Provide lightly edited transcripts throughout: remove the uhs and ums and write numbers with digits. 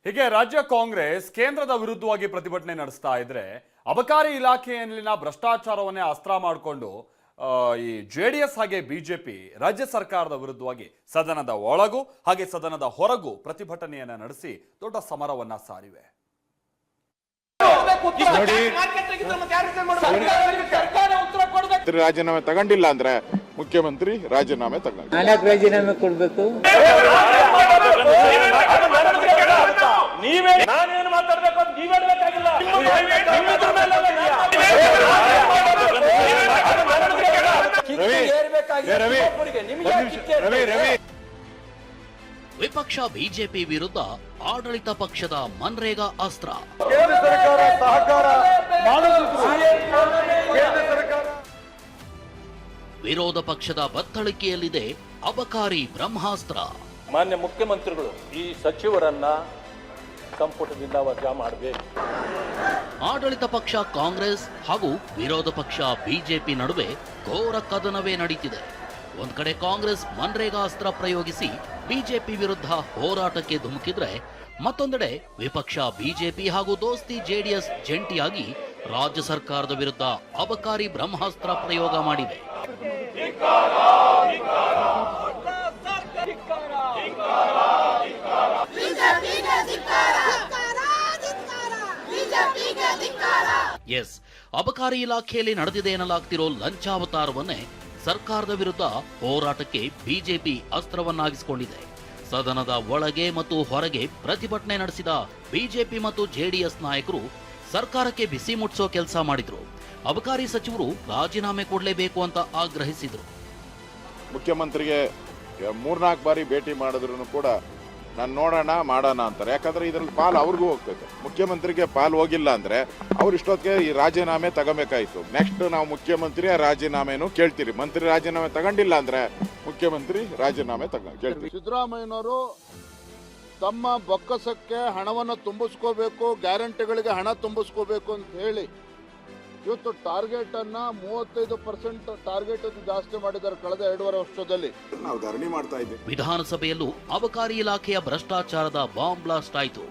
ಹೀಗೆ ರಾಜ್ಯ ಕಾಂಗ್ರೆಸ್ ಕೇಂದ್ರದ ವಿರುದ್ಧವಾಗಿ ಪ್ರತಿಭಟನೆ ನಡೆಸ್ತಾ ಇದ್ರೆ ಅಬಕಾರಿ ಇಲಾಖೆಯಲ್ಲಿನ ಭ್ರಷ್ಟಾಚಾರವನ್ನೇ ಅಸ್ತ್ರ ಮಾಡಿಕೊಂಡು ಈ ಜೆಡಿಎಸ್ ಹಾಗೆ ಬಿಜೆಪಿ ರಾಜ್ಯ ಸರ್ಕಾರದ ವಿರುದ್ಧವಾಗಿ ಸದನದ ಒಳಗೂ ಹಾಗೆ ಸದನದ ಹೊರಗೂ ಪ್ರತಿಭಟನೆಯನ್ನ ನಡೆಸಿ ದೊಡ್ಡ ಸಮರವನ್ನ ಸಾರಿವೆ. ರಾಜೀನಾಮೆ ತಗೊಂಡಿಲ್ಲ ಅಂದ್ರೆ ಮುಖ್ಯಮಂತ್ರಿ ರಾಜೀನಾಮೆ ತಗೊಂಡು ರಾಜೀನಾಮೆ ಕೊಡ್ಬೇಕು. ನಾನೇನು ಮಾತಾಡ್ಬೇಕು ಅಂತ ನೀವ್ ಹೇಳ್ಬೇಕಾಗಿಲ್ಲ. ವಿಪಕ್ಷ ಬಿಜೆಪಿ ವಿರುದ್ಧ ಆಡಳಿತ ಪಕ್ಷದ ಮನ್ರೇಗಾ ಅಸ್ತ್ರ. ಕೇಂದ್ರ ಸರ್ಕಾರ ಸಹಕಾರ ವಿರೋಧ ಪಕ್ಷದ ಬತ್ತಳಿಕೆಯಲ್ಲಿದೆ ಅಬಕಾರಿ ಬ್ರಹ್ಮಾಸ್ತ್ರ. ಮಾನ್ಯ ಮುಖ್ಯಮಂತ್ರಿಗಳು ಈ ಸಚಿವರನ್ನ ಸಂಪುಟದಿಂದ ವಜಾ ಮಾಡಬೇಕು. ಆಡಳಿತ ಪಕ್ಷ ಕಾಂಗ್ರೆಸ್ ಹಾಗೂ ವಿರೋಧ ಪಕ್ಷ ಬಿಜೆಪಿ ನಡುವೆ ಘೋರ ಕದನವೇ ನಡೀತಿದೆ. ಒಂದ್ ಕಡೆ ಕಾಂಗ್ರೆಸ್ ಮನ್ರೇಗಾ ಅಸ್ತ್ರ ಪ್ರಯೋಗಿಸಿ ಬಿಜೆಪಿ ವಿರುದ್ಧ ಹೋರಾಟಕ್ಕೆ ಧುಮುಕಿದ್ರೆ, ಮತ್ತೊಂದೆಡೆ ವಿಪಕ್ಷ ಬಿಜೆಪಿ ಹಾಗೂ ದೋಸ್ತಿ ಜೆಡಿಎಸ್ ಜಂಟಿಯಾಗಿ ರಾಜ್ಯ ಸರ್ಕಾರದ ವಿರುದ್ಧ ಅಬಕಾರಿ ಬ್ರಹ್ಮಾಸ್ತ್ರ ಪ್ರಯೋಗ ಮಾಡಿದೆ. ಎಸ್, ಅಬಕಾರಿ ಇಲಾಖೆಯಲ್ಲಿ ನಡೆದಿದೆ ಎನ್ನಲಾಗ್ತಿರೋ ಲಂಚಾವತಾರವನ್ನೇ ಸರ್ಕಾರದ ವಿರುದ್ಧ ಹೋರಾಟಕ್ಕೆ ಬಿಜೆಪಿ ಅಸ್ತ್ರವನ್ನಾಗಿಸಿಕೊಂಡಿದೆ. ಸದನದ ಒಳಗೆ ಮತ್ತು ಹೊರಗೆ ಪ್ರತಿಭಟನೆ ನಡೆಸಿದ ಬಿಜೆಪಿ ಮತ್ತು ಜೆಡಿಎಸ್ ನಾಯಕರು ಸರ್ಕಾರಕ್ಕೆ ಬಿಸಿ ಮುಟ್ಟಿಸೋ ಕೆಲಸ ಮಾಡಿದ್ರು. ಅಬಕಾರಿ ಸಚಿವರು ರಾಜೀನಾಮೆ ಕೊಡಲೇಬೇಕು ಅಂತ ಆಗ್ರಹಿಸಿದ್ರು. ಮುಖ್ಯಮಂತ್ರಿಗೆ 3-4 ಬಾರಿ ಭೇಟಿ ಮಾಡಿದ್ರು ಕೂಡ ನಾನು ನೋಡೋಣ ಮಾಡೋಣ ಅಂತಾರೆ. ಯಾಕಂದ್ರೆ ಇದ್ರಲ್ಲಿ ಪಾಲು ಅವ್ರಿಗೂ ಹೋಗ್ತೈತೆ. ಮುಖ್ಯಮಂತ್ರಿಗೆ ಪಾಲು ಹೋಗಿಲ್ಲ ಅಂದ್ರೆ ಅವ್ರು ಇಷ್ಟೊತ್ತಿಗೆ ಈ ರಾಜೀನಾಮೆ ತಗೋಬೇಕಾಯ್ತು. ನೆಕ್ಸ್ಟ್ ನಾವು ಮುಖ್ಯಮಂತ್ರಿ ರಾಜೀನಾಮೆನೂ ಕೇಳ್ತೀರಿ. ಮಂತ್ರಿ ರಾಜೀನಾಮೆ ತಗೊಂಡಿಲ್ಲ ಅಂದ್ರೆ ಮುಖ್ಯಮಂತ್ರಿ ರಾಜೀನಾಮೆ ಕೇಳ್ತೀರಿ. ಸಿದ್ದರಾಮಯ್ಯನವರು ತಮ್ಮ ಬೊಕ್ಕಸಕ್ಕೆ ಹಣವನ್ನು ತುಂಬಿಸ್ಕೋಬೇಕು, ಗ್ಯಾರಂಟಿಗಳಿಗೆ ಹಣ ತುಂಬಿಸ್ಕೋಬೇಕು ಅಂತ ಹೇಳಿ ಇವತ್ತು ಟಾರ್ಗೆಟ್ ಅನ್ನ 35% ಟಾರ್ಗೆಟ್ ಜಾಸ್ತಿ ಮಾಡಿದ್ದಾರೆ ಕಳೆದ 2.5 ವರ್ಷದಲ್ಲಿ. ನಾವು ಧರಣಿ ಮಾಡ್ತಾ ಇದ್ದೀವಿ. ವಿಧಾನಸಭೆಯಲ್ಲೂ ಅಬಕಾರಿ ಇಲಾಖೆಯ ಭ್ರಷ್ಟಾಚಾರದ ಬಾಂಬ್ ಬ್ಲಾಸ್ಟ್ ಆಯಿತು.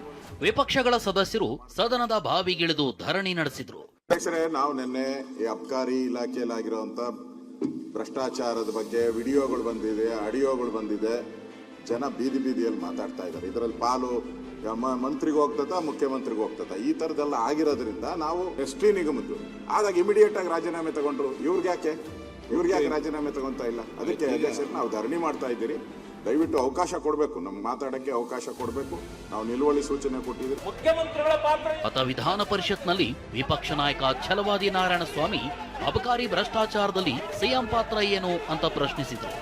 ವಿಪಕ್ಷಗಳ ಸದಸ್ಯರು ಸದನದ ಬಾವಿಗಿಳಿದು ಧರಣಿ ನಡೆಸಿದ್ರು. ಅಧ್ಯಕ್ಷರೇ, ನಾವು ನಿನ್ನೆ ಈ ಅಬಕಾರಿ ಇಲಾಖೆಯಲ್ಲಾಗಿರುವಂತ ಭ್ರಷ್ಟಾಚಾರದ ಬಗ್ಗೆ ವಿಡಿಯೋಗಳು ಬಂದಿದೆ, ಆಡಿಯೋಗಳು ಬಂದಿದೆ. ಜನ ಬೀದಿ ಬೀದಿಯಲ್ಲಿ ಮಾತಾಡ್ತಾ ಇದ್ದಾರೆ. ಇದರಲ್ಲಿ ಪಾಲು ಮಂತ್ರಿಗೆ ಹೋಗ್ತದ, ಮುಖ್ಯಮಂತ್ರಿಗೆ ಹೋಗ್ತದ. ಈ ತರದೆಲ್ಲ ಆಗಿರೋದ್ರಿಂದ ನಾವು ಎಸ್.ಟಿ. ನಿಗಮದ್ದು ಆದಾಗ ಇಮಿಡಿಯೇಟ್ ಆಗಿ ರಾಜೀನಾಮೆ ತಗೊಂಡ್ರು. ಇವ್ರಿಗೆ ಯಾಕೆ ರಾಜೀನಾಮೆ ತಗೊಂತಾ ಇಲ್ಲ? ಅದಕ್ಕೆ ಅಧ್ಯಕ್ಷರು ನಾವು ಧರಣಿ ಮಾಡ್ತಾ ಇದ್ದೀರಿ. ದಯವಿಟ್ಟು ಅವಕಾಶ ಕೊಡಬೇಕು, ನಮ್ಗೆ ಮಾತಾಡಕ್ಕೆ ಅವಕಾಶ ಕೊಡಬೇಕು. ನಾವು ನಿಲುವಳಿ ಸೂಚನೆ ಕೊಟ್ಟಿದ್ದೀವಿ. ಮುಖ್ಯಮಂತ್ರಿಗಳ ಪಾತ್ರ ಅತ ವಿಧಾನ ಪರಿಷತ್ನಲ್ಲಿ ವಿಪಕ್ಷ ನಾಯಕ ಛಲವಾದಿ ನಾರಾಯಣಸ್ವಾಮಿ ಅಬಕಾರಿ ಭ್ರಷ್ಟಾಚಾರದಲ್ಲಿ ಸಿಎಂ ಪಾತ್ರ ಏನು ಅಂತ ಪ್ರಶ್ನಿಸಿದರು.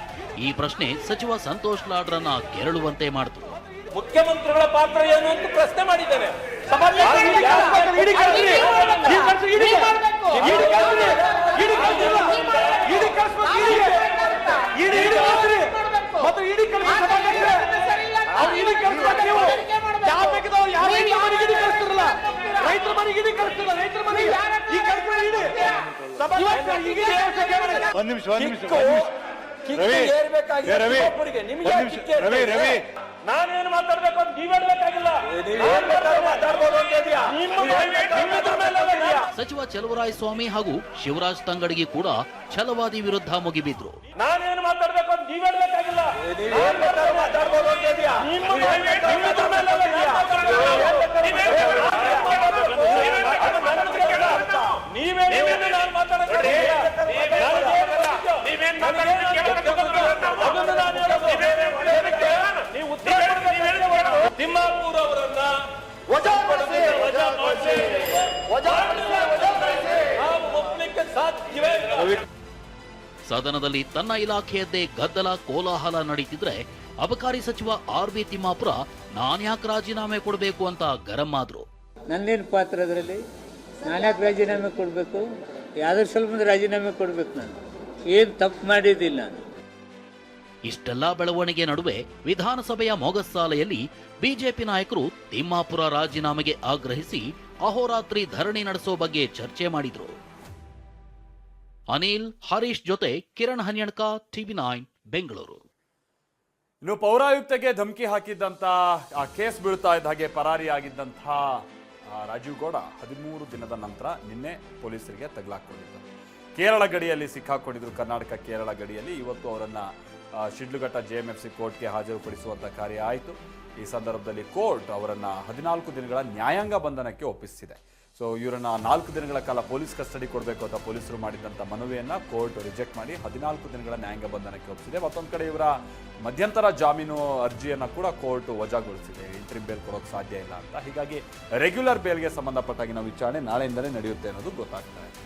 ಈ ಪ್ರಶ್ನೆ ಸಚಿವ ಸಂತೋಷ್ ಲಾಡ್ರನ್ನ ಕೆರಳುವಂತೆ ಮಾಡಿತು. ಮುಖ್ಯಮಂತ್ರಿಗಳ ಪಾತ್ರ ಏನು ಅಂತ ಪ್ರಶ್ನೆ ಮಾಡಿದ್ದೇನೆ. ನಾನೇನು ಮಾತಾಡ್ಬೇಕು ಅಂತ ನೀವ್ ಹೇಳ್ಬೇಕಾಗಿಲ್ಲ. ಸಚಿವ ಚಲುವರಾಯಸ್ವಾಮಿ ಹಾಗೂ ಶಿವರಾಜ್ ತಂಗಡಗಿ ಕೂಡ ಛಲವಾದಿ ವಿರುದ್ಧ ಮುಗಿಬಿದ್ರು. ನಾನೇನು ಮಾತಾಡ್ಬೇಕು ಅಂತ ನೀವ್ ಹೇಳ್ಬೇಕಾಗಿಲ್ಲ. ತಿಮ್ಮಾಪುರ್ ಅವರನ್ನ ಒಪ್ಪಲಿಕ್ಕೆ ಸಾಧ್ಯವೇ ಇಲ್ಲ. ಸದನದಲ್ಲಿ ತನ್ನ ಇಲಾಖೆಯದ್ದೇ ಗದ್ದಲ ಕೋಲಾಹಲ ನಡೀತಿದ್ರೆ ಅಬಕಾರಿ ಸಚಿವ ಆರ್.ಬಿ. ತಿಮ್ಮಾಪುರ ನಾನ್ಯಾಕೆ ರಾಜೀನಾಮೆ ಕೊಡಬೇಕು ಅಂತ ಗರಂ ಆದ್ರು. ನನ್ನೇನು ಪಾತ್ರ ಅದರಲ್ಲಿ? ನಾನ್ಯಾಕೆ ರಾಜೀನಾಮೆ ಕೊಡಬೇಕು? ಯಾವ್ದಾದ್ರು ಸ್ವಲ್ಪ ರಾಜೀನಾಮೆ ಕೊಡ್ಬೇಕು. ನಾನು ಏನು ತಪ್ಪು ಮಾಡಿದ್ದಿಲ್ಲ. ನಾನು ಇಷ್ಟೆಲ್ಲ ಬೆಳವಣಿಗೆ ನಡುವೆ ವಿಧಾನಸಭೆಯ ಮೊಗಸಾಲೆಯಲ್ಲಿ ಬಿಜೆಪಿ ನಾಯಕರು ತಿಮ್ಮಾಪುರ ರಾಜೀನಾಮೆಗೆ ಆಗ್ರಹಿಸಿ ಅಹೋರಾತ್ರಿ ಧರಣಿ ನಡೆಸೋ ಬಗ್ಗೆ ಚರ್ಚೆ ಮಾಡಿದ್ರು. ಅನಿಲ್, ಹರೀಶ್ ಜೊತೆ ಕಿರಣ್ ಹನ್ಯಣ್ಕ, TV9 ಬೆಂಗಳೂರು. ಇನ್ನು ಪೌರಾಯುಕ್ತಗೆ ಧಮಕಿ ಹಾಕಿದ್ದಂಥ ಆ ಕೇಸ್ ಬೀಳ್ತಾ ಇದ್ದ ಹಾಗೆ ಪರಾರಿಯಾಗಿದ್ದಂಥ ರಾಜೀವ್ ಗೌಡ 13 ದಿನದ ನಂತರ ನಿನ್ನೆ ಪೊಲೀಸರಿಗೆ ತಗಲಾಕೊಂಡಿದ್ದರು. ಕೇರಳ ಗಡಿಯಲ್ಲಿ ಸಿಕ್ಕಾಕೊಂಡಿದ್ರು. ಕರ್ನಾಟಕ ಕೇರಳ ಗಡಿಯಲ್ಲಿ ಇವತ್ತು ಅವರನ್ನು ಶಿಡ್ಲಘಟ್ಟ JMFC ಕೋರ್ಟ್ಗೆ ಹಾಜರುಪಡಿಸುವಂಥ ಕಾರ್ಯ ಆಯಿತು. ಈ ಸಂದರ್ಭದಲ್ಲಿ ಕೋರ್ಟ್ ಅವರನ್ನು 14 ದಿನಗಳ ನ್ಯಾಯಾಂಗ ಬಂಧನಕ್ಕೆ ಒಪ್ಪಿಸಿದೆ. ಸೊ ಇವರನ್ನ 4 ದಿನಗಳ ಕಾಲ ಪೊಲೀಸ್ ಕಸ್ಟಡಿ ಕೊಡಬೇಕು ಅಂತ ಪೊಲೀಸರು ಮಾಡಿದಂಥ ಮನವಿಯನ್ನು ಕೋರ್ಟ್ ರಿಜೆಕ್ಟ್ ಮಾಡಿ 14 ದಿನಗಳ ನ್ಯಾಯಾಂಗ ಬಂಧನಕ್ಕೆ ಒಪ್ಪಿಸಿದೆ. ಮತ್ತೊಂದು ಕಡೆ ಇವರ ಮಧ್ಯಂತರ ಜಾಮೀನು ಅರ್ಜಿಯನ್ನು ಕೂಡ ಕೋರ್ಟ್ ವಜಾಗೊಳಿಸಿದೆ. ಇಂಟ್ರಿಮ್ ಬೇಲ್ ಕೊಡೋಕೆ ಸಾಧ್ಯ ಇಲ್ಲ ಅಂತ. ಹೀಗಾಗಿ ರೆಗ್ಯುಲರ್ ಬೇಲ್ಗೆ ಸಂಬಂಧಪಟ್ಟಾಗಿನ ವಿಚಾರಣೆ ನಾಳೆಯಿಂದಲೇ ನಡೆಯುತ್ತೆ ಅನ್ನೋದು ಗೊತ್ತಾಗ್ತಾ ಇದೆ.